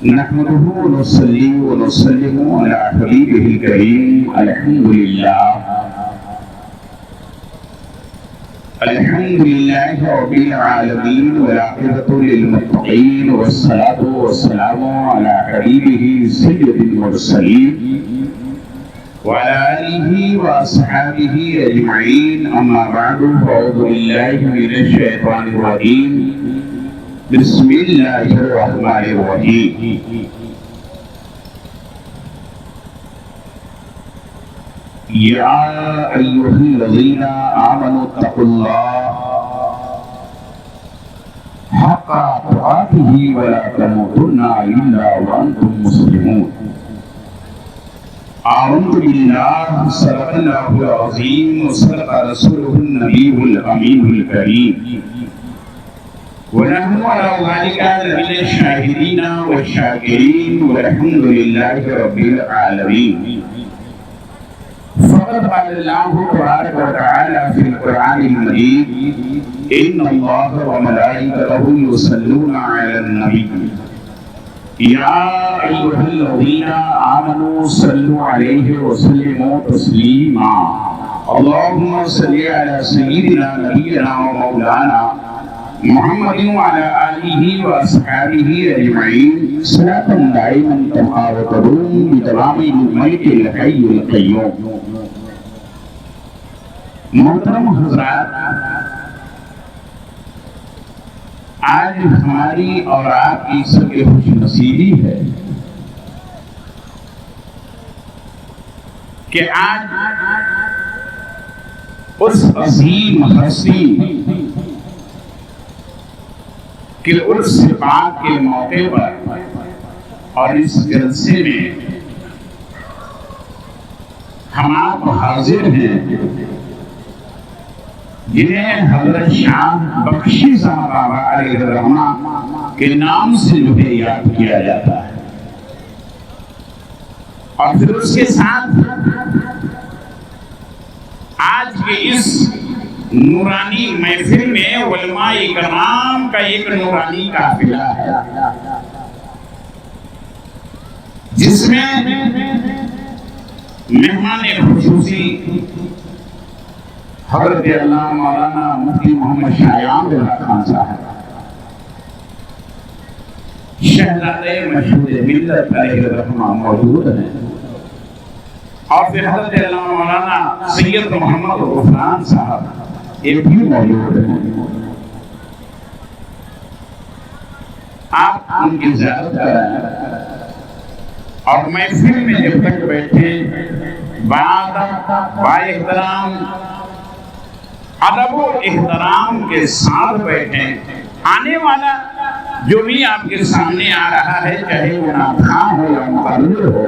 نحمده ونصلي ونسلم على حبيبه الكريم. الحمد لله رب العالمين والعاقبة للمتقين والصلاة والسلام على حبيبه سيد المرسلين وعلى آله وأصحابه أجمعين. أما بعد فأعوذ بالله من الشيطان الرجيم. بسم الله الرحمن الرحيم. يا أيها الذين آمنوا اتقوا الله حق تقاته ولا تموتن إلا وأنتم مسلمون. آمنت بالله صدق الله العظيم وصدق رسوله النبي الأمين الكريم ونحن على ذلك من الشاهدين والشاكرين والحمد لله رب العالمين. فقد قال الله تبارك وتعالى في القرآن المجيد: إن الله وملائكته يصلون على النبي يا أيها الذين آمنوا صلوا عليه وسلموا تسليما. اللهم صل على سيدنا نبينا ومولانا محمد وعلى آله وأصحابه أجمعين صلاة دائما تبقى وتدوم بدوام الملك الحي القيوم. محترم حضرات، آج ہماری اور آپ کی سب کی خوش نصیبی ہے کہ آج اس عظیم ہستی کہ عرس پاک کے موقع پر اور اس جلسے میں ہم آپ حاضر ہیں جنہیں حضرت شاہ بخشی صاحب بابا علیہ الرحمہ کے نام سے جو ہے یاد کیا جاتا ہے، اور پھر اس کے ساتھ آج کے اس نورانی محفل میں علماء کرام کا ایک نورانی قافلہ ہے جس میں مہمان خصوصی حضرت علامہ مولانا مفتی محمد شایان خان صاحب شہزادے مشہور ملت علیہ الرحمہ موجود ہیں، اور پھر حضرت علامہ مولانا سید محمد غفران صاحب یہ بھی موجود ہیں. آپ ان کی زیارت کریں اور محفل میں جب تک بیٹھے با احترام ادب و احترام کے ساتھ بیٹھیں. آنے والا جو بھی آپ کے سامنے آ رہا ہے، چاہے وہ ناخواں ہو یا مقرر ہو،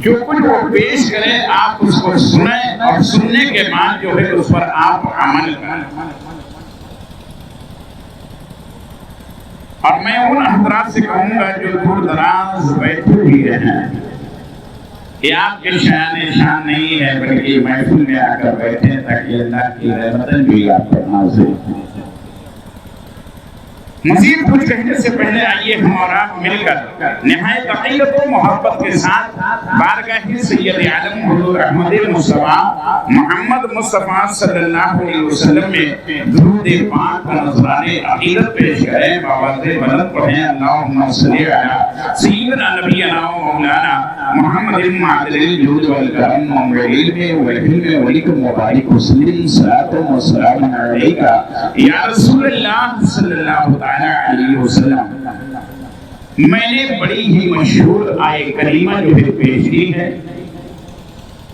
جو کچھ وہ پیش کرے آپ اس کو سنیں، اور سننے کے بعد جو ہے اس پر آپ عمل کریں. اور میں ان حضرات سے کہوں گا جو دور دراز بیٹھے ہوئے ہیں، یہ آپ کے شان نہیں ہے بلکہ محفل میں آ کر بیٹھے تاکہ اللہ کی رحمتیں بھی آپ پر نازل ہوں. مزید کچھ کہنے سے پہلے آئیے ہم اور آپ مل کر نہایت عقیدت و محبت کے ساتھ بارگاہ سید عالم حضور احمد مصطفیٰ محمد مصطفیٰ صلی اللہ علیہ وسلم میں درود پاک و نذران عقیدت پیش کریں. باوقت بلند پڑھیں: اللہم صلی علی سیدنا نبینا و مولانا محمد معدل الجود والکرم والعلم والحلم ولکم مبارک وسلم صلاۃ و سلام علیکہ یا رسول اللہ صلی اللہ علیہ وسلم. میں نے بڑی ہی مشہور آیت کریمہ جو ہے پیش کی ہے.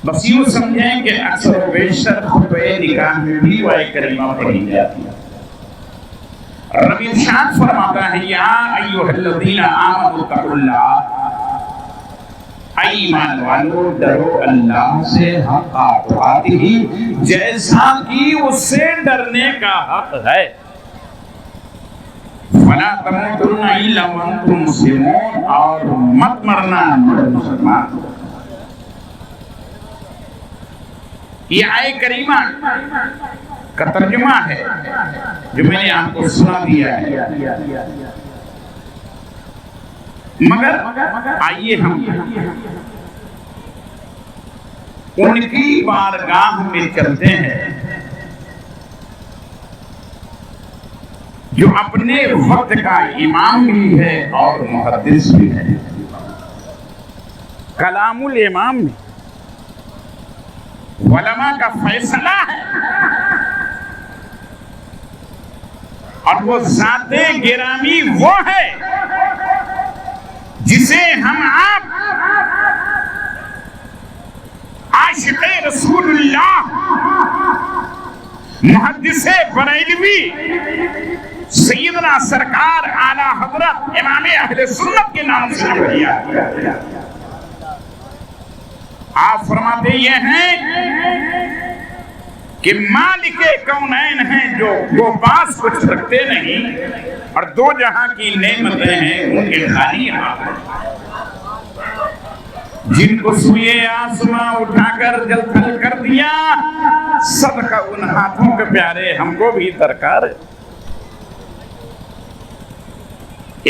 بس یوں سمجھیں کہ اکثر و بیشتر خطبہ نکاح میں بھی وہ آیت کریمہ پڑھی جاتی ہے. رب ارشاد فرماتا ہے: یا ایھا الذین آمنوا اتقوا اللہ، ایمان والو ڈرو اللہ سے حق تقاتہ، جیسا کہ اس سے ڈرنے کا حق ہے. وَلَا تَمُوتُنَّ إِلَّا وَأَنْتُمْ مُسْلِمُونَ، اور مت مرنا مگر مسلمان. یہ آیت کریمہ کا ترجمہ ہے جو میں نے آپ کو سنا دیا ہے. مگر آئیے ہم ان کی بارگاہ میں چلتے ہیں جو اپنے وقت کا امام بھی ہے اور محدث بھی ہے. کلام الامام میں علماء کا فیصلہ ہے اور وہ ذات گرامی وہ ہے جسے ہم آپ عاشق رسول اللہ محدث بریلوی سیدنا سرکار اعلی حضرت امام اہل سنت کے نام سے نمبریا. آپ فرماتے یہ ہیں کہ مالک کونین ہیں جو وہ پاس کچھ رکھتے نہیں اور دو جہاں کی نعمتیں ہیں ان کے خالی ہاتھ، جن کو سوئے آسماں اٹھا کر جل تھل کر دیا، صدقہ ان ہاتھوں کے پیارے ہم کو بھی درکار ہے.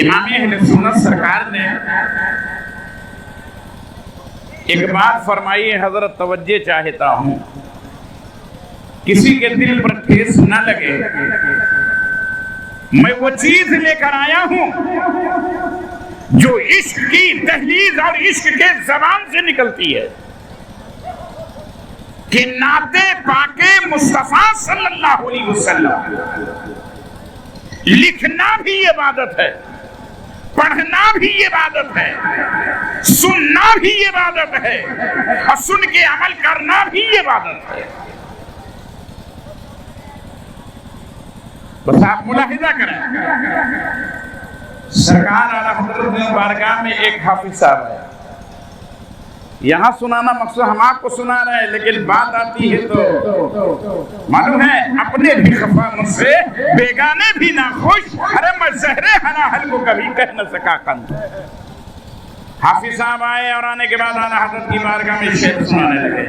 امام اہل سنت سرکار نے ایک بات فرمائی ہے، حضرت توجہ چاہتا ہوں، کسی کے دل پر ٹھیس نہ لگے. میں وہ چیز لے کر آیا ہوں جو عشق کی دہلیز اور عشق کے زبان سے نکلتی ہے کہ نعت پاک مصطفیٰ صلی اللہ علیہ وسلم لکھنا بھی عبادت ہے، پڑھنا بھی عبادت ہے، سننا بھی عبادت ہے اور سن کے عمل کرنا بھی عبادت ہے. بس آپ ملاحظہ کریں، سرکار اعلیٰ حضرت بارگاہ میں ایک حافظ صاحب ہے. یہاں سنانا مقصد ہم آپ کو سنا رہے ہیں، لیکن بات آتی ہے تو معلوم ہے اپنے بھی خفا مجھ سے بیگانے بھی ناخوش. ارے میں زہر حلاحل کو کبھی کہہ نہ سکا قند. حافظ صاحب آئے اور آنے کے بعد اعلیٰ حضرت کی بارگاہ میں شعر سنانے لگے.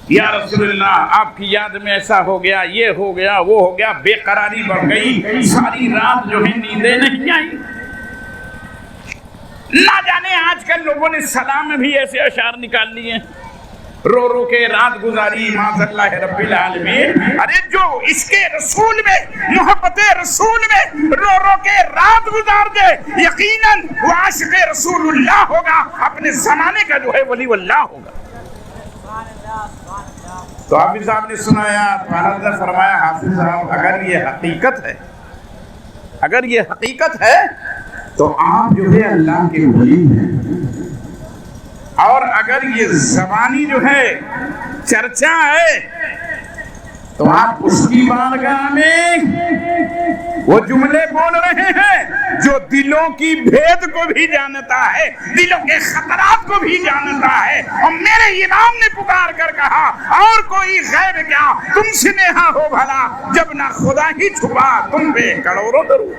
یا رسول اللہ آپ کی یاد میں ایسا ہو گیا، یہ ہو گیا، وہ ہو گیا، بے قراری بڑھ گئی، ساری رات جو ہے نیندیں نہیں آئی. نہ جانے آج کل لوگوں نے سلام میں بھی ایسے اشعار نکال لیے، رو رو کے رات گزاری معاذ اللہ رب العالمین. ارے جو اس کے رسول میں محبت رسول میں رو رو کے رات گزار دے، یقیناً وہ عاشق رسول اللہ ہوگا، اپنے زمانے کا جو ہے ولی اللہ ہوگا. تو حافظ صاحب نے سنایا، حضرت نے فرمایا حافظ صاحب اگر یہ حقیقت ہے، اگر یہ حقیقت ہے تو آپ جو ہے اللہ کے ولی ہیں، اور اگر یہ زبانی جو ہے چرچا ہے تو آپ اس کی بارگاہ میں وہ جملے بول رہے ہیں جو دلوں کی بھید کو بھی جانتا ہے، دلوں کے خطرات کو بھی جانتا ہے. اور میرے امام نے پکار کر کہا اور کوئی غیب کیا تم سے نیہا ہو بھلا، جب نہ خدا ہی چھپا تم بے کروڑوں درود.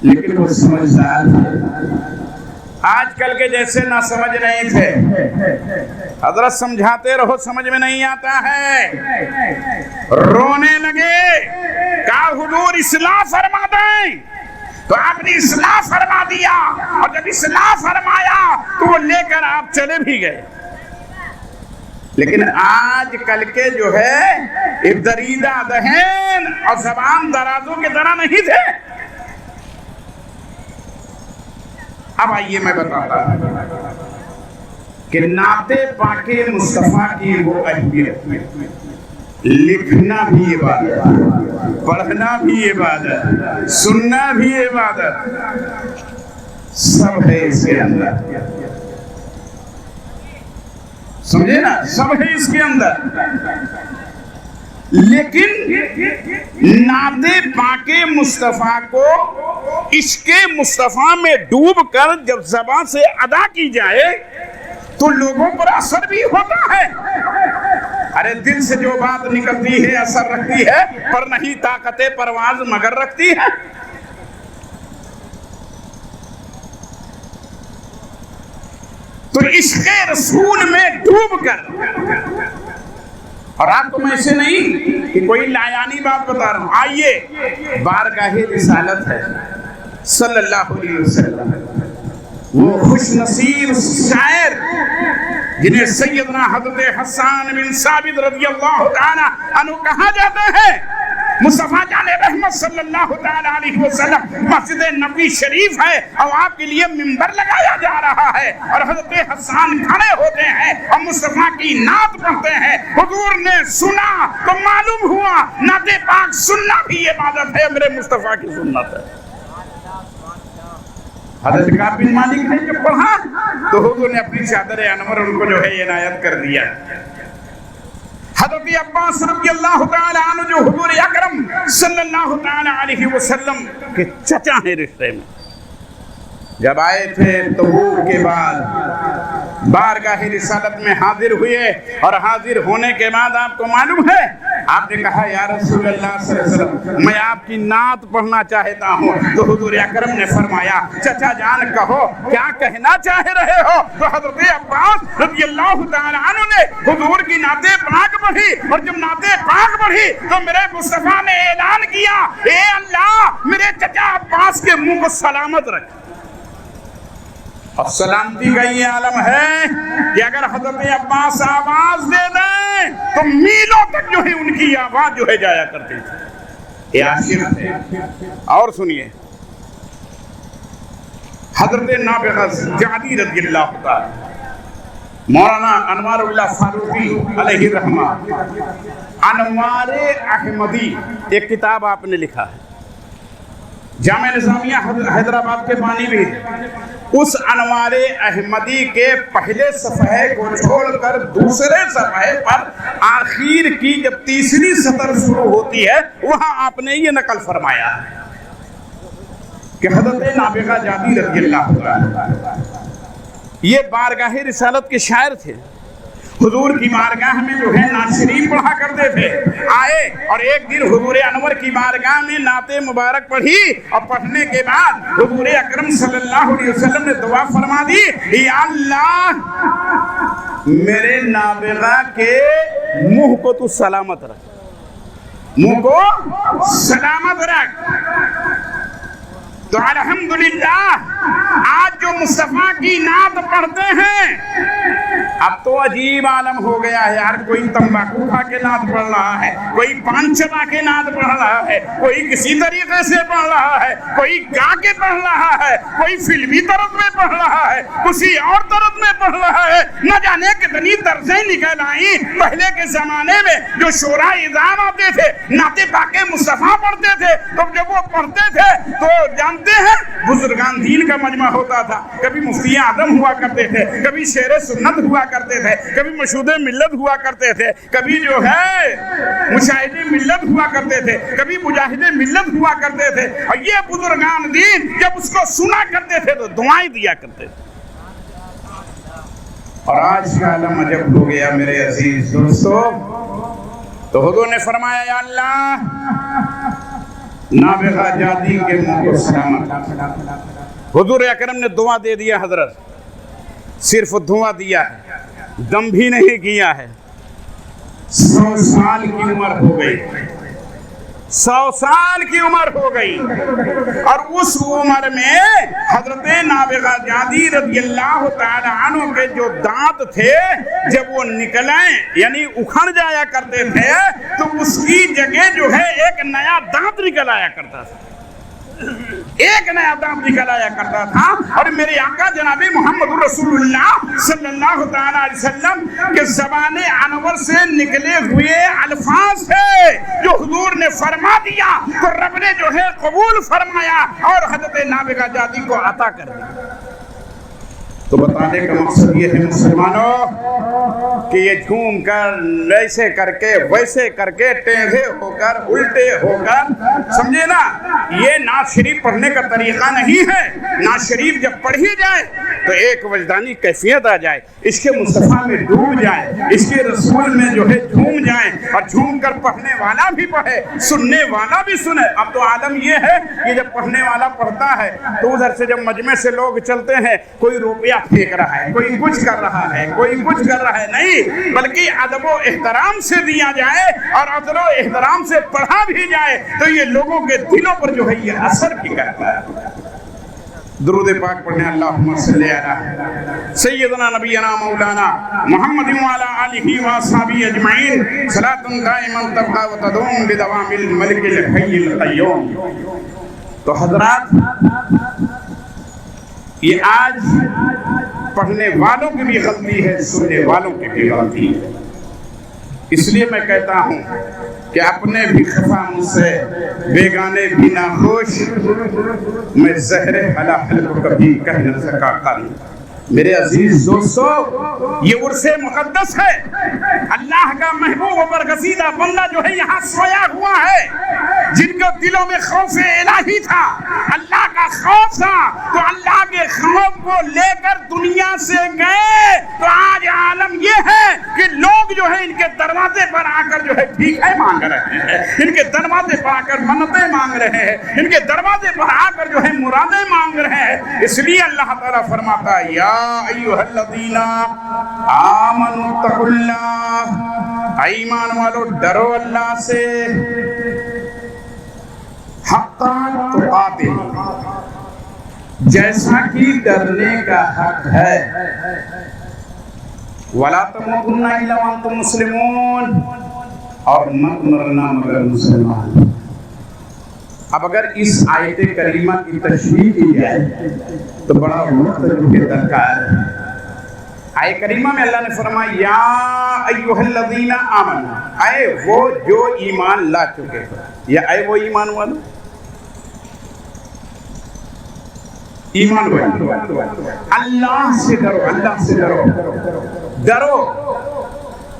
لیکن وہ سمجھدار آج کل کے جیسے نہ سمجھ نہیں تھے. حضرت سمجھاتے رہو سمجھ میں نہیں آتا ہے، رونے لگے، کہا حضور اصلاح فرما دیں. تو آپ نے اصلاح فرما دیا، اور جب اصلاح فرمایا تو وہ لے کر آپ چلے بھی گئے. لیکن آج کل کے جو ہے دریدہ دہن اور زبان درازوں کی طرح نہیں تھے. اب آئیے میں بتاتا ہوں کہ نعت پاک مصطفیٰ کی وہ اہمیت، لکھنا بھی عبادت، پڑھنا بھی عبادت، سننا بھی عبادت، سب ہے اس کے اندر. سمجھے نا، سب ہے اس کے اندر. لیکن نعت پاک مصطفیٰ کو عشق مصطفیٰ میں ڈوب کر جب زبان سے ادا کی جائے تو لوگوں پر اثر بھی ہوتا ہے. ارے دل سے جو بات نکلتی ہے اثر رکھتی ہے، پر نہیں طاقت پرواز مگر رکھتی ہے. تو عشق رسول میں ڈوب کر اور آپ کو میں ایسے نہیں کہ کوئی لایانی بات بتا رہا ہوں. آئیے بارگاہ رسالت ہے صلی اللہ علیہ وسلم، وہ خوش نصیب شاعر جنہیں سیدنا حضرت حسان بن ثابت رضی اللہ تعالی عنہ کہا جاتا ہے. مصطفیٰ جان رحمت صلی اللہ تعالی علیہ وسلم مسجد نبوی شریف ہے اور آپ کے لیے منبر لگایا جا رہا ہے اور حضرت حسان کھڑے ہوتے ہیں اور مصطفیٰ کی نعت پڑھتے ہیں. حضور نے سنا تو معلوم ہوا نعت پاک سننا بھی عبادت ہے، میرے مصطفیٰ کی سنت ہے. حضرت کعب بن مالک نے جب پڑھا تو حضور نے اپنی چادر انور ان کو جو ہے عنایت کر دیا. حضرت عباس رضی اللہ تعالی عنہ جو حضور اکرم صلی اللہ تعالی علیہ وسلم کے چچا ہیں رشتے میں، جب آئے تھے تبوک کے بعد بارگاہ رسالت میں حاضر ہوئے اور حاضر ہونے کے بعد آپ کو معلوم ہے آپ نے کہا یا رسول اللہ صلی اللہ علیہ وسلم میں آپ کی نعت پڑھنا چاہتا ہوں. تو حضور اکرم نے فرمایا چچا جان کہو کیا کہنا چاہ رہے ہو. تو حضرت عباس رضی اللہ تعالی عنہ نے حضور کی نعت پاک پڑھی اور جب نعت پاک پڑھی تو میرے مصطفیٰ نے اعلان کیا اے اللہ میرے چچا عباس کے منہ کو سلامت رکھ. اور سلامتی کا یہ عالم ہے کہ اگر حضرت عباس آواز دے دیں تو میلوں تک جو ہے ان کی آواز جو ہے جایا کرتی تھی. یہ عاشق تھے. اور سنیے حضرت نابغہ جعدی رضی اللہ تعالی مولانا انوار اللہ فاروقی علیہ الرحمہ انوار احمدی ایک کتاب آپ نے لکھا ہے، جامعہ نظامیہ حیدرآباد کے بانی بھی. اس انوار احمدی کے پہلے صفحے کو چھوڑ کر دوسرے صفحے پر آخر کی جب تیسری سطر شروع ہوتی ہے وہاں آپ نے یہ نقل فرمایا کہ حضرت نابغہ جعدی رضی اللہ عنہ یہ بارگاہ رسالت کے شاعر تھے. حضور کی بارگاہ میں جو ہے نعت شریف پڑھا کرتے تھے. آئے اور ایک دن حضور انور کی بارگاہ میں نعت مبارک پڑھی اور پڑھنے کے بعد حضور اکرم صلی اللہ علیہ وسلم نے دعا فرما دی یا اللہ میرے نابغہ کے منہ کو تو سلامت رکھ، منہ کو سلامت رکھ. تو الحمدللہ آج جو مصطفیٰ کی نعت پڑھتے ہیں اب تو عجیب عالم ہو گیا ہے یار. کوئی تمباکو کھا کے نعت پڑھ رہا ہے، کوئی پان چبا کے نعت پڑھ رہا ہے، کوئی کسی طریقے سے پڑھ رہا ہے، کوئی گا کے پڑھ رہا ہے، کوئی فلمی طرز میں پڑھ رہا ہے، کسی اور طرز میں پڑھ رہا ہے. نہ جانے کتنی طرزیں نکل آئیں. پہلے کے زمانے میں جو شعراء اعظام آتے تھے نعت پاک مصطفیٰ پڑھتے تھے تو جب وہ پڑھتے تھے تو جانتے ہیں بزرگان دین کا مجمع ہوتا تھا. کبھی مفتی اعظم ہوا کرتے تھے، کبھی شیر سنت ہوا کرتے تھے، کبھی مشہود ملت ہوا کرتے تھے، کبھی جو ہے مشاہد ملت ہوا کرتے تھے، کبھی مجاہد ملت ہوا کرتے تھے. اور یہ بزرگان دین جب اس کو سنا کرتے تھے تو دعائیں دیا کرتے تھے. اور آج کا عالم عجب ہو گیا میرے عزیز دوستو. تو حضور نے فرمایا یا اللہ نابغہ جعدی کے منہ کو سلامت. حضور اکرم نے دعا دے دیا. حضرت صرف دعا دیا ہے، دم بھی نہیں کیا ہے. 100 سال کی عمر ہو گئی، 100 سال کی عمر ہو گئی. اور اس عمر میں حضرت نابغہ جعدی رضی اللہ تعالی عنہ کے جو دانت تھے جب وہ نکلیں یعنی اکھڑ جایا کرتے تھے تو اس کی جگہ جو ہے ایک نیا دانت نکل آیا کرتا تھا، ایک نیا دانت نکل آیا کرتا تھا. اور میرے آقا جناب محمد رسول اللہ صلی اللہ تعالی علیہ وسلم کے زبان انور سے نکلے ہوئے الفاظ تھے جو حضور نے فرما دیا تو رب نے جو ہے قبول فرمایا اور حضرت نابغہ جعدی کو عطا کر دیا. تو بتانے کا مقصد یہ ہے مسلمانوں کہ یہ جھوم کر ایسے کر کے ویسے کر کے ٹیڑھے ہو کر الٹے ہو کر سمجھے نا، یہ نعت شریف پڑھنے کا طریقہ نہیں ہے. نعت شریف جب پڑھی جائے تو ایک وجدانی کیفیت آ جائے، اس کے مصطفیٰ میں ڈوب جائے، اس کے رسول میں جو ہے جھوم جائیں، اور جھوم کر پڑھنے والا بھی پڑھے، سننے والا بھی سنے۔ اب تو عالم یہ ہے کہ جب پڑھنے والا پڑھتا ہے تو ادھر سے جب مجمع سے لوگ چلتے ہیں، کوئی روپیہ پھینک رہا ہے، کوئی کچھ کر رہا ہے، کوئی کچھ کر رہا ہے، نہیں، بلکہ ادب و احترام سے دیا جائے اور ادب و احترام سے پڑھا بھی جائے تو یہ لوگوں کے دلوں پر جو ہے یہ اثر بھی کرتا ہے۔ درود پاک پڑھنے، اللہم صلی علی سیدنا نبینا مولانا محمد وعلی آلہ واصحابہ اجمعین، صلاۃ دائمۃ تبقی و تدوم بدوام الملک الحی القیوم۔ تو حضرات، یہ آج پڑھنے والوں کی بھی غلطی ہے، سننے والوں کی بھی غلطی ہے۔ اس لیے میں کہتا ہوں کہ اپنے بھی خفا مجھ سے، بیگانے بھی ناخوش، میں زہر حلال کو کبھی کہہ نہ سکا قاری۔ میرے عزیز دوستو، یہ عرص مقدس ہے، اللہ کا محبوب و برگزیدہ بندہ جو ہے یہاں سویا ہوا ہے، جن کے دلوں میں خوف الہی تھا، اللہ کا خوف تھا، تو اللہ کے خوف کو لے کر دنیا سے گئے۔ تو آج عالم یہ ہے کہ لوگ جو ہے ان کے دروازے پر آ کر جو ہے بھیکھیں مانگ رہے ہیں، ان کے دروازے پر آ کر منتیں مانگ رہے ہیں، ان کے دروازے پر آ کر جو ہے مرادیں مانگ رہے ہیں۔ اس لیے اللہ تعالیٰ فرماتا ہے، یا ایھا الذین آمنوا اتقوا اللہ، ایمان والو ڈرو اللہ سے، حق تقاتہ، جیسا کہ ڈرنے کا حق ہے، ولا تموتن الا وانتم مسلمون، اور مت مرنا مگر مسلمان۔ اب اگر اس آیت کریمہ کی تشریح کی جائے تو بڑا وقت کے درکار ہے۔ آیت کریمہ میں اللہ نے فرمایا، یا ایھا الذین آمنوا، اے وہ جو ایمان لا چکے ہو، یا اے وہ ایمان والو، ایمان والو، اللہ سے ڈرو، اللہ سے ڈرو، ڈرو،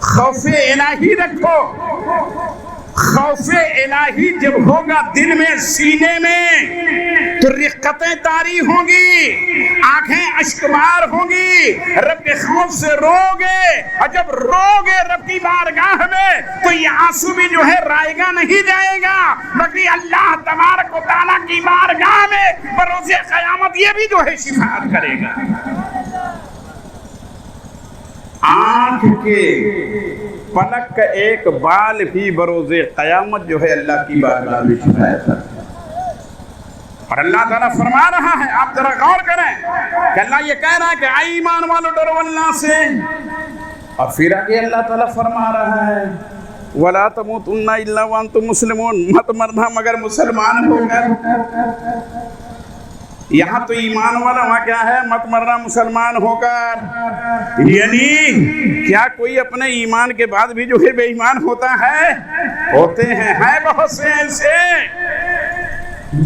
خوف الہی رکھو۔ خوف الہی جب ہوگا دل میں، سینے میں، تو رقتیں طاری ہوں گی، آنکھیں اشکبار ہوں گی، رب کے خوف سے روگے، اور جب روگے رب کی بارگاہ میں تو یہ آنسو بھی جو ہے رائے گا نہیں جائے گا، بلکہ اللہ تبارک و تعالیٰ کی بارگاہ میں بروز قیامت یہ بھی جو ہے شفاعت کرے گا۔ آنکھ کے پلک کا ایک بال بھی بروز قیامت جو ہے اللہ کی بارگاہ میں شفاعت کرتا ہے۔ اور اللہ تعالیٰ فرما رہا ہے، آپ ذرا غور کریں کہ اللہ یہ کہہ رہا ہے کہ اے ایمان والو ڈرو اللہ سے، اور پھر آگے اللہ تعالیٰ فرما رہا ہے، وَلَا تَمُوتُنَّ إِلَّا وَأَنْتُمْ مُسْلِمُونَ، مت مرنا مگر مسلمان ہو کر۔ یہاں تو ایمان والا، وہاں کیا ہے؟ مت مرنا مسلمان ہو کر۔ یعنی کیا کوئی اپنے ایمان کے بعد بھی جو ہے بے ایمان ہوتا ہے؟ ہوتے ہیں بہت سے ایسے،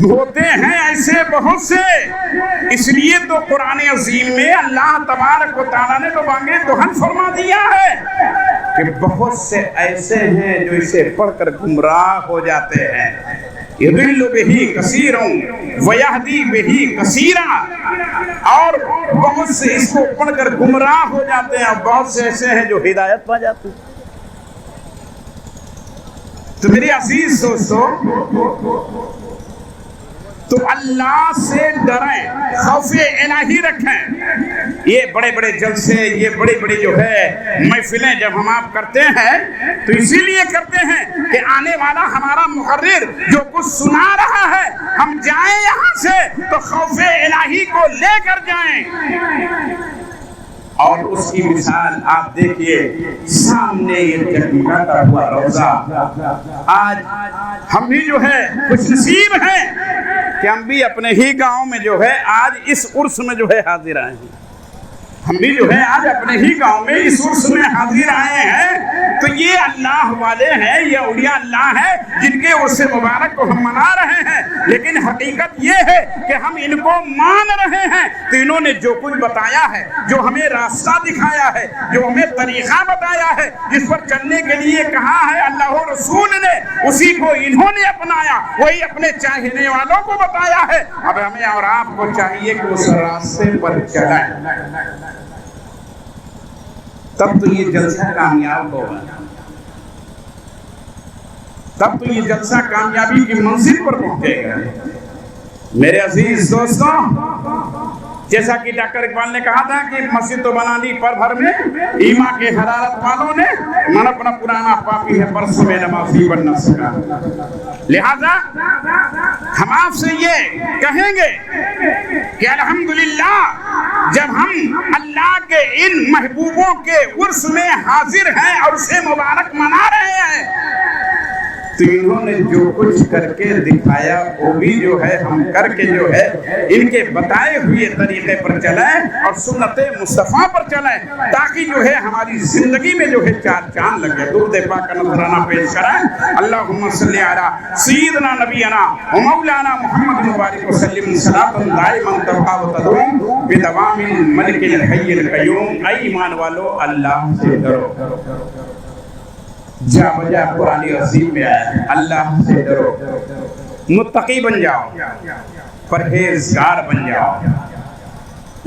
ہوتے ہیں ایسے بہت سے۔ اس لیے تو قرآن عظیم میں اللہ تبارک و تعالیٰ نے تو بانگے دہن فرما دیا ہے کہ بہت سے ایسے ہیں جو اسے پڑھ کر گمراہ ہو جاتے ہیں۔ یضل بہ کثیرا ویہدی بہ کثیرا، اور بہت سے اس کو پڑھ کر گمراہ ہو جاتے ہیں، اور بہت سے ایسے ہیں جو ہدایت پا جاتے ہیں۔ تو میرے عزیز دوستو، تو اللہ سے ڈریں، خوف الہی رکھیں۔ یہ بڑے بڑے جلسے، یہ بڑی بڑی جو ہے محفلیں جب ہم آپ کرتے ہیں تو اسی لیے کرتے ہیں کہ آنے والا ہمارا مقرر جو کچھ سنا رہا ہے، ہم جائیں یہاں سے تو خوف الہی کو لے کر جائیں۔ اور اس کی مثال آپ دیکھیے، سامنے یہ جگمگاتا ہوا روضہ، آج ہم بھی جو ہے خوش نصیب ہیں کہ ہم بھی اپنے ہی گاؤں میں جو ہے آج اس عرس میں جو ہے حاضر آئے ہیں۔ ہم بھی جو ہے آج اپنے ہی گاؤں میں اس عرس میں حاضر آئے ہیں تو یہ اللہ والے ہیں، یہ اولیاء اللہ ہیں جن کے عرس مبارک کو ہم منا رہے ہیں، لیکن حقیقت یہ ہے کہ ہم ان کو مان رہے ہیں۔ تو انہوں نے جو کچھ بتایا ہے، جو ہمیں راستہ دکھایا ہے، جو ہمیں طریقہ بتایا ہے، جس پر چلنے کے لیے کہا ہے اللہ و رسول نے، اسی کو انہوں نے اپنایا، وہی اپنے چاہنے والوں کو بتایا ہے۔ اب ہمیں اور آپ کو چاہیے کہ اس راستے پر چلائیں، تب تو یہ جلسہ کامیاب ہوگا، تب تو یہ جلسہ کامیابی کی منزل پر پہنچے گا۔ میرے عزیز دوستوں، جیسا کہ ڈاکٹر اقبال نے کہا تھا کہ مسجد تو بنا لی پر بھر میں، ایمان کے حرارت والوں نے من اپنا پرانا پاپی ہے برسوں میں نمازی بن نہ سکا۔ لہذا ہم آپ سے یہ کہیں گے کہ الحمدللہ جب ہم اللہ کے ان محبوبوں کے عرس میں حاضر ہیں اور اسے مبارک منا رہے ہیں، تو انہوں نے جو کچھ کر کے دکھایا وہ بھی جو ہے ہم کر کے جو ہے ان کے بتائے ہوئے طریقے پر چلیں اور سنت مصطفیٰ پر چلیں، تاکہ جو ہے ہماری زندگی میں جو ہے چار چاند لگے۔ درود پاک کا نذرانہ پیش کریں۔ اللہم صلی علی سیدنا نبینا و مولانا محمد مبارک وسلم صلاۃ دائما تبقی و تدوم بدوام الملک الحی القیوم۔ اے ایمان والو، اللہ سے ڈرو۔ جا بجا قرآن عظیم میں آیا، اللہ سے ڈرو، متقی بن جاؤ، پرہیزگار بن جاؤ۔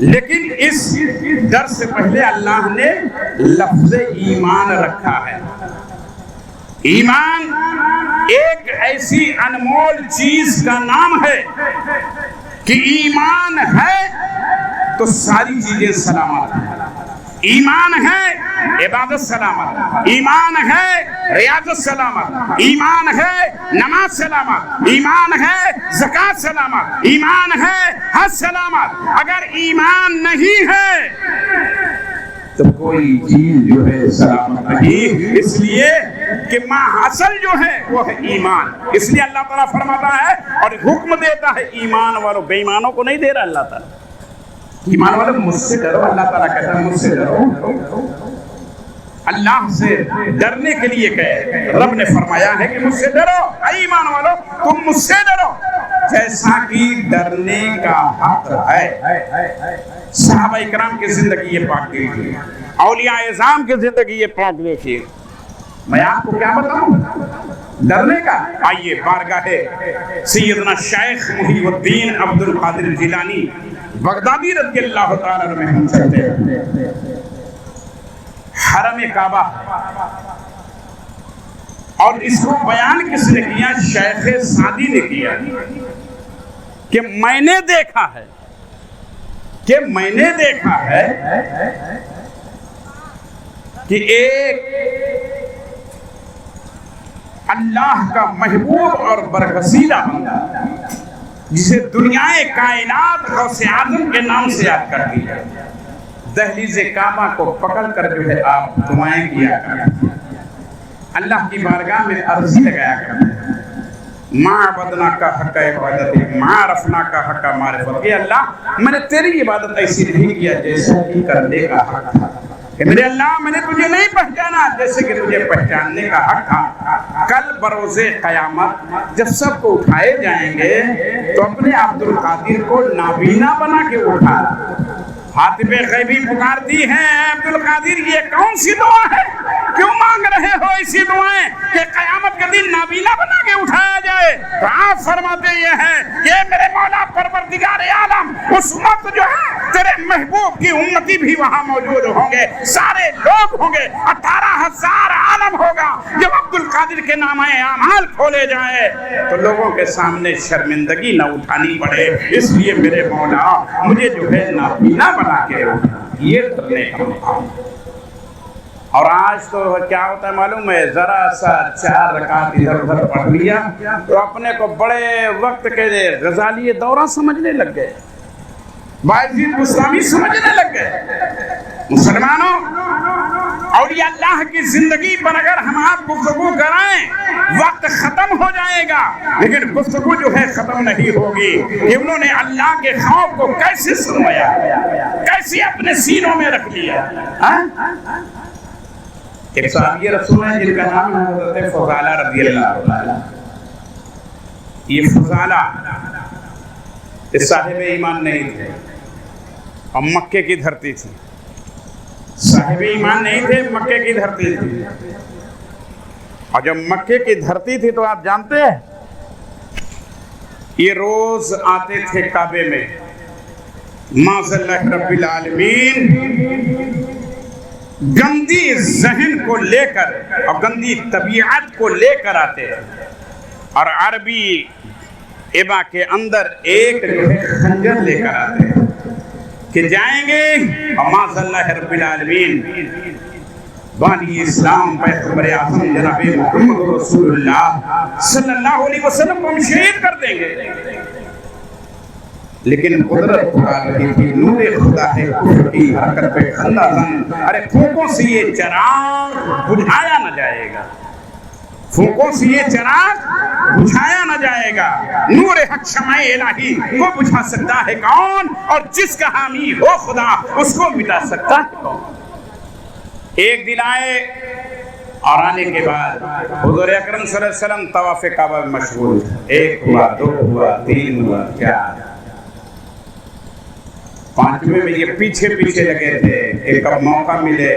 لیکن اس ڈر سے پہلے اللہ نے لفظ ایمان رکھا ہے۔ ایمان ایک ایسی انمول چیز کا نام ہے کہ ایمان ہے تو ساری چیزیں سلامت ہیں۔ ایمان ہے عبادت سلامت، ایمان ہے ریاضت سلامت، ایمان ہے نماز سلامت، ایمان ہے زکوٰۃ سلامت، ایمان ہے حج سلامت۔ اگر ایمان نہیں ہے تو کوئی چیز جو ہے سلامت نہیں، اس لیے کہ ماں اصل جو ہے وہ ہے ایمان۔ اس لیے اللہ تعالیٰ فرماتا ہے اور حکم دیتا ہے ایمان والوں، بے ایمانوں کو نہیں دے رہا اللہ تعالیٰ، ایمان والوں مجھ سے ڈرو۔ اللہ تعالیٰ کہتا ہے مجھ سے ڈرو۔ اللہ سے ڈرنے کے لیے کہ رب نے فرمایا ہے کہ مجھ سے ڈرو، اے ایمان والوں تم مجھ سے ڈرو جیسا کہ ڈرنے کا حق ہے۔ صحابہ اکرام کی زندگی یہ پاک دیکھیے، اولیاء اعظام کی زندگی یہ پاک دیکھیے۔ میں آپ کو کیا بتاؤں ڈرنے کا؟ آئیے بارگاہ سیدنا شیخ محی الدین عبد القادر جیلانی بغدادی رضی اللہ تعالیٰ عنہ میں ہم چلتے ہیں۔ حرم کعبہ، اور اس کو بیان کس نے کیا؟ شیخ سعدی نے کیا کہ میں نے دیکھا ہے کہ ایک اللہ کا محبوب اور برگزیدہ بندہ جسے دنیا کائنات غوث اعظم کے نام سے یاد کرتی ہے، دہلیز کعبہ کو پکڑ کر جو ہے آپ دعائیں کیا کریں، اللہ کی بارگاہ میں عرضی لگایا کریں، ما عبدنا کا حق عبادت، ما عرفنا کا حق معرفت۔ کہ اللہ میں نے تیری عبادت ایسی نہیں کیا جیسا کہ کرنے کا حق تھا، کہ میرے اللہ میں نے تجھے نہیں پہچانا جیسے کہ تجھے پہچاننے کا حق تھا۔ کل بروز قیامت جب سب کو اٹھائے جائیں گے تو اپنے عبد القادر کو نابینا بنا کے اٹھانا۔ حاتم غیبی پکارتی ہیں عبد القادر یہ کون سی دعا ہے؟ کیوں مانگ رہے ہو ایسی دعائیں کہ قیامت کے دن نابینا بنا کے اٹھایا جائے؟ تو آپ فرماتے یہ ہیں کہ میرے مولا پروردگار عالم اس وقت جو ہے تیرے محبوب کی امتی بھی وہاں موجود ہوں گے، سارے لوگ ہوں گے، 18,000 عالم ہوگا۔ جب عبد القادر کے نامہ اعمال کھولے جائیں تو لوگوں کے سامنے شرمندگی نہ اٹھانی پڑے، اس لیے میرے مولا مجھے جو ہے نابینا بنا کے یہ کرنے کا مقام۔ اور آج تو کیا ہوتا ہے معلوم ہے، ذرا سا 4 رکعت ادھر ادھر پڑھ لیا تو اپنے کو بڑے وقت کے غزالی دورہ سمجھنے لگ گئے، بایزید بستامی سمجھنے لگ گئے۔ مسلمانوں اولیاء اللہ کی زندگی پر اگر ہم آپ گفتگو کرائیں وقت ختم ہو جائے گا، لیکن گفتگو جو ہے ختم نہیں ہوگی کہ انہوں نے اللہ کے خوف کو کیسے سمجھا، کیسے اپنے سینوں میں رکھ لیا۔ ایک صحابی رسول ہیں جن کا نام ہے حضرت فضالہ رضی اللہ عنہ۔ یہ فضالہ صاحب ایمان نہیں تھے اور مکے کی دھرتی تھی، صاحب ایمان نہیں تھے، مکے کی دھرتی تھی، اور جب مکے کی دھرتی تھی تو آپ جانتے ہیں یہ روز آتے تھے کعبے میں، معاذ اللہ رب العالمین گندی ذہن کو لے کر اور گندی طبیعت کو لے کر آتے ہیں، اور عربی ابا کے اندر ایک جو ہے خنجر لے کر آتے ہیں کہ جائیں گے اور معاذ اللہ رب العالمین بانی اسلام پیغمبر اعظم جناب محمد رسول اللہ صلی اللہ علیہ وسلم کو ہم شہید کر دیں گے۔ لیکن قدرت خدا کی تھی، نور خدا ہے کفر کی حرکت پہ خندہ زن، ارے پھونکوں سے یہ چراغ بجھایا نہ جائے گا، پھونکوں سے یہ چراغ بجھایا نہ جائے گا، نور حق شمع الہی کو بجھا سکتا ہے کون، اور جس کا حامی ہو خدا اس کو مٹا سکتا ہے کون۔ ایک دن آئے اور آنے کے بعد حضور اکرم صلی اللہ علیہ وسلم طواف کعبہ میں مشغول، ایک ہوا، دو ہوا، تین ہوا، چار، پانچویں میں یہ پیچھے پیچھے لگے تھے، ایک اب موقع ملے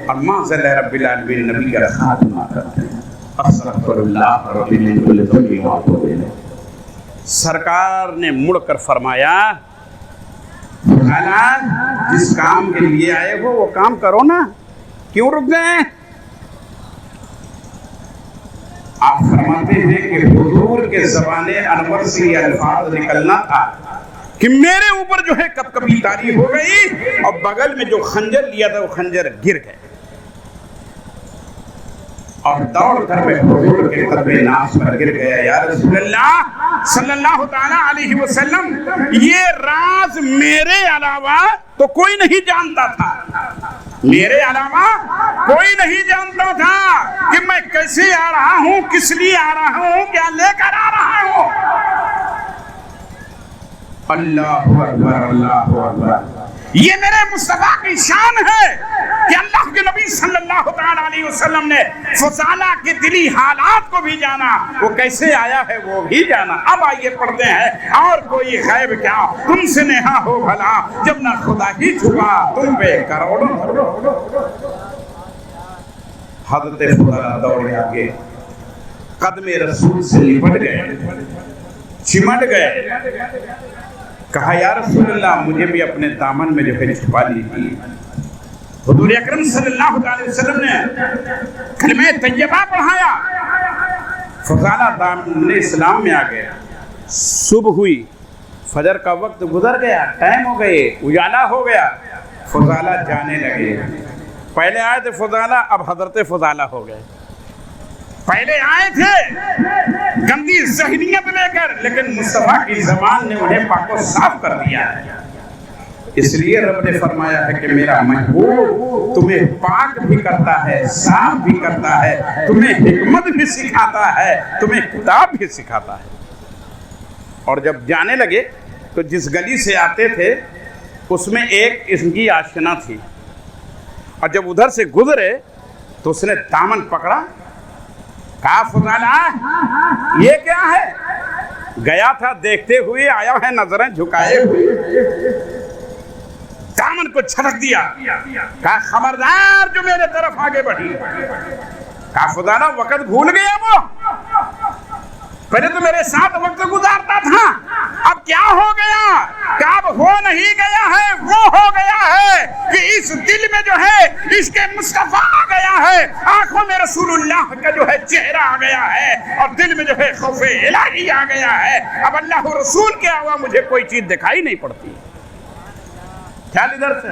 اور معاذ اللہ رب العالمین نبی کا خاتمہ کرتے ہیں، استغفر اللہ ربی من کل ذنب واتوب الیہ۔ سرکار نے مڑ کر فرمایا جس کام کے لیے آئے ہو وہ کام کرو نا، کیوں رک گئے؟ آپ فرماتے ہیں کہ حضور کے زبان انور سے یہ الفاظ نکلنا تھا کہ میرے اوپر جو ہے کب کبھی تاری ہو گئی، اور بغل میں جو خنجر لیا تھا وہ خنجر گر گئے، اور دوڑ کر میں حضور کے قدم ناز پر گر گیا، یا رسول اللہ صلی اللہ تعالی علیہ وسلم یہ راز میرے علاوہ تو کوئی نہیں جانتا تھا، میرے علاوہ کوئی نہیں جانتا تھا کہ میں کیسے آ رہا ہوں، کس لیے آ رہا ہوں، کیا لے کر آ رہا ہوں۔ اللہ اکبر، اللہ اکبر، یہ میرے مصطفیٰ کی شان ہے کہ اللہ کے نبی صلی اللہ علیہ وسلم نے فضالہ کے دلی حالات کو بھی جانا، وہ کیسے آیا ہے وہ بھی جانا۔ اب آئیے پڑھتے ہیں، اور کوئی غیب کیا تم سے نہا ہو بھلا، جب نہ خدا ہی چھپا تم بے کروڑوں۔ حضرت فضالہ دوڑے آگے، قدم رسول سے لپٹ گئے، چمٹ گئے، کہا یا رسول اللہ مجھے بھی اپنے دامن میں جو ہے چھپا لیجیے۔ حضور اکرم صلی اللہ علیہ وسلم نے کلمہ طیبہ پڑھایا، فضالہ دامن اسلام میں آ گئے۔ صبح ہوئی، فجر کا وقت گزر گیا، ٹائم ہو گئے، اجالا ہو گیا، فضالہ جانے لگے۔ پہلے آئے تھے فضالہ، اب حضرت فضالہ ہو گئے۔ پہلے آئے تھے گندی ذہنیت لے کر، لیکن مصطفیٰ کی زبان نے انہیں پاک و صاف کر دیا ہے۔ اس لیے رب نے فرمایا ہے کہ میرا محبوب تمہیں پاک بھی کرتا ہے، صاف بھی کرتا ہے، تمہیں حکمت بھی سکھاتا ہے، تمہیں کتاب بھی سکھاتا ہے۔ اور جب جانے لگے تو جس گلی سے آتے تھے اس میں ایک اس کی آشنا تھی، اور جب ادھر سے گزرے تو اس نے دامن پکڑا، کہا فضالہ یہ کیا ہے؟ گیا تھا دیکھتے ہوئے، آیا ہے نظریں جھکائے ہوئے، دامن کو چھٹک دیا، کہا خبردار جو میرے طرف آگے بڑھی۔ کہا فضالہ وقت بھول گیا، وہ پہلے تو میرے ساتھ وقت گزارتا تھا، اب کیا ہو گیا؟ کہ اب ہو نہیں گیا ہے، وہ ہو گیا ہے کہ اس دل میں جو ہے عشق مصطفیٰ آ گیا ہے، آنکھوں میں رسول اللہ کا جو ہے چہرہ آ گیا ہے، اور دل میں جو ہے خوف الہی آ گیا ہے۔ اب اللہ رسول کے علاوہ مجھے کوئی چیز دکھائی نہیں پڑتی۔ خیال ادھر سے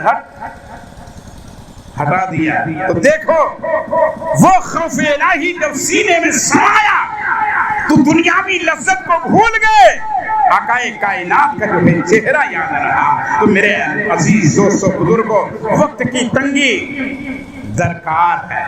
ہٹا دیا تو دیکھو وہ خوف الہی جب سینے میں سمایا تو دنیاوی لذت کو بھول گئے، آقا کائنات کا جو ہے چہرہ یاد رہا۔ تو میرے عزیز دوستو بزرگوں، وقت کی تنگی درکار ہے۔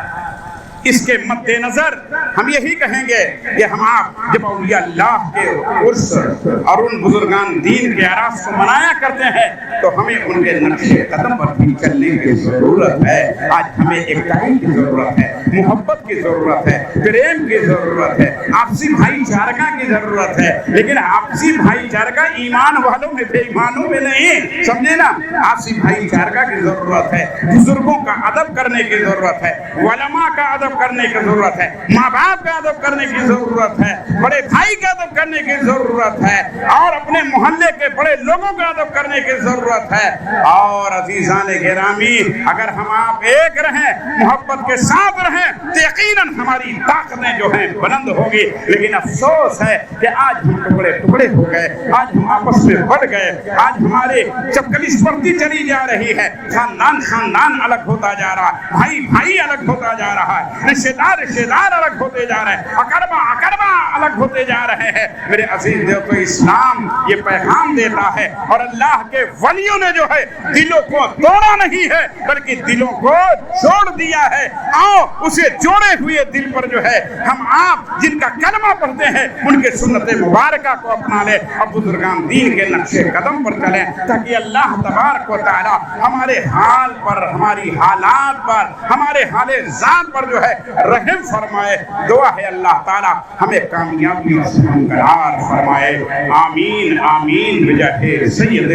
اس کے مد نظر ہم یہی کہیں گے کہ ہم آپ جب اولیاء اللہ کے عرس اور ان بزرگان دین کے اعراس کو منایا کرتے ہیں تو ہمیں ان کے نقش قدم پر بھی چلنے کی ضرورت ہے۔ آج ہمیں اکتائی کی ضرورت ہے، محبت کی ضرورت ہے، پریم کی ضرورت ہے، آپسی بھائی چارگاہ کی ضرورت ہے، لیکن آپسی بھائی چارگاہ ایمان والوں میں بے ایمانوں میں نہیں، سمجھے نا؟ آپسی بھائی چارگاہ کی ضرورت ہے، بزرگوں کا ادب کرنے کی ضرورت ہے، علماء کا ادب کرنے کی ضرورت ہے، ماں باپ کا ادب کرنے کی ضرورت ہے، بڑے بھائی کا ادب کرنے کی ضرورت ہے، اور اپنے محلے کے بڑے لوگوں کا ادب کرنے کی ضرورت ہے۔ اور عزیزان گرامی، اگر ہم آپ ایک رہیں، محبت کے ساتھ رہیں تو یقیناً ہماری طاقتیں جو ہیں بلند ہوگی۔ لیکن افسوس ہے کہ آج ہم ٹکڑے ٹکڑے ہو گئے، آج ہم آپس میں بڑھ گئے، آج ہمارے چپکلیس بڑھتی چلی جا رہی ہے، خاندان خاندان الگ ہوتا جا رہا ہے، بھائی بھائی الگ ہوتا جا رہا ہے، رشتہ دار الگ ہوتے جا رہے ہیں، اقربا الگ ہوتے جا رہے ہیں۔ میرے عزیز دوستو، اسلام یہ پیغام دیتا ہے، اور اللہ کے ولیوں نے جو ہے دلوں کو توڑا نہیں ہے بلکہ دلوں کو جوڑ دیا ہے۔ آؤ اسے جوڑے ہوئے دل پر جو ہے ہم آپ جن کا کلمہ پڑھتے ہیں ان کے سنت مبارکہ کو اپنا لیں اور بزرگان دین کے نقش قدم پر چلیں، تاکہ اللہ تبارک و تعالی ہمارے حال پر، ہماری حالات پر، ہمارے حال ذات پر جو ہے رحم فرمائے۔ دعا ہے اللہ تعالی ہمیں کامیابی سے ہمکنار فرمائے۔ آمین آمین بجاہ سید